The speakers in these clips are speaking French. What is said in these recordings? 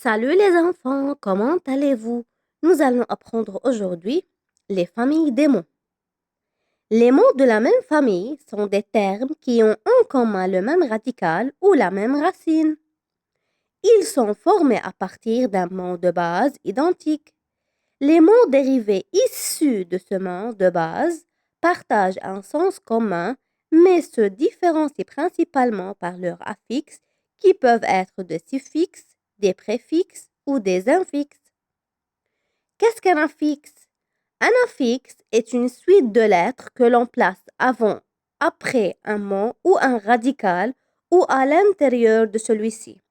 Salut les enfants, comment allez-vous? Nous allons apprendre aujourd'hui les familles des mots. Les mots de la même famille sont des termes qui ont en commun le même radical ou la même racine. Ils sont formés à partir d'un mot de base identique. Les mots dérivés issus de ce mot de base partagent un sens commun, mais se différencient principalement par leurs affixes qui peuvent être des suffixes, des préfixes ou des infixes. Qu'est-ce qu'un affixe? Un affixe est une suite de lettres que l'on place avant, après un mot ou un radical ou à l'intérieur de celui-ci.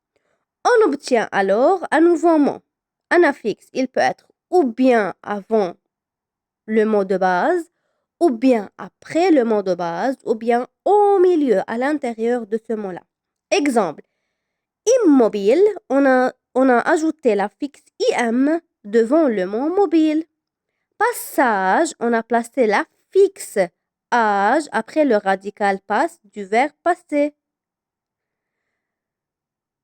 On obtient alors un nouveau mot. Un affixe, il peut être ou bien avant le mot de base, ou bien après le mot de base, ou bien au milieu, à l'intérieur de ce mot-là. Exemple, immobile, on a ajouté l'affixe IM devant le mot mobile. Passage, on a placé l'affixe âge après le radical passe du verbe passer.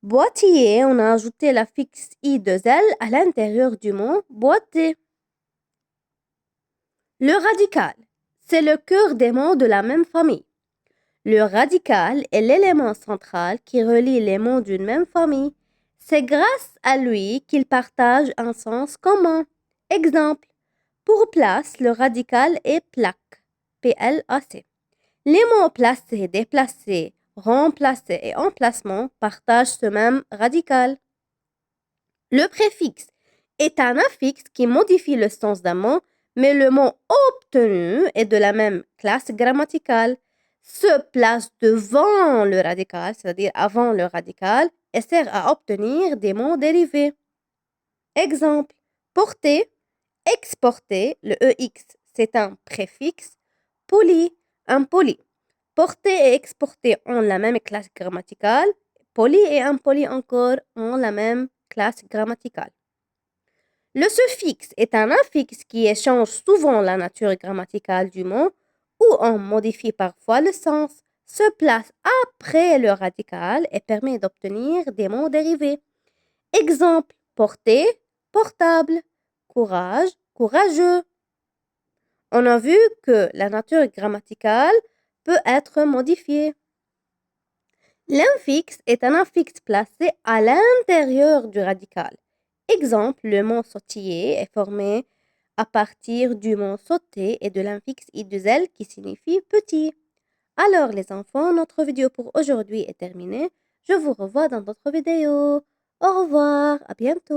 Boîtier, on a ajouté l'affixe I2L à l'intérieur du mot boîtier. Le radical, c'est le cœur des mots de la même famille. Le radical est l'élément central qui relie les mots d'une même famille. C'est grâce à lui qu'ils partagent un sens commun. Exemple, pour place, le radical est plaque, P-L-A-C. Les mots placé, déplacé, remplacé et emplacement partagent ce même radical. Le préfixe est un affixe qui modifie le sens d'un mot, mais le mot obtenu est de la même classe grammaticale, se place devant le radical, c'est-à-dire avant le radical, et sert à obtenir des mots dérivés. Exemple, porter, exporter, le EX, c'est un préfixe, poli, impoli. Porter et exporter ont la même classe grammaticale, poli et impoli encore ont la même classe grammaticale. Le suffixe est un affixe qui échange souvent la nature grammaticale du mot ou en modifie parfois le sens, se place après le radical et permet d'obtenir des mots dérivés. Exemple, porter, portable, courage, courageux. On a vu que la nature grammaticale peut être modifiée. L'infixe est un affixe placé à l'intérieur du radical. Exemple, le mot sautiller est formé à partir du mot sauter et de l'infixe I2L qui signifie petit. Alors les enfants, notre vidéo pour aujourd'hui est terminée. Je vous revois dans d'autres vidéos. Au revoir, à bientôt.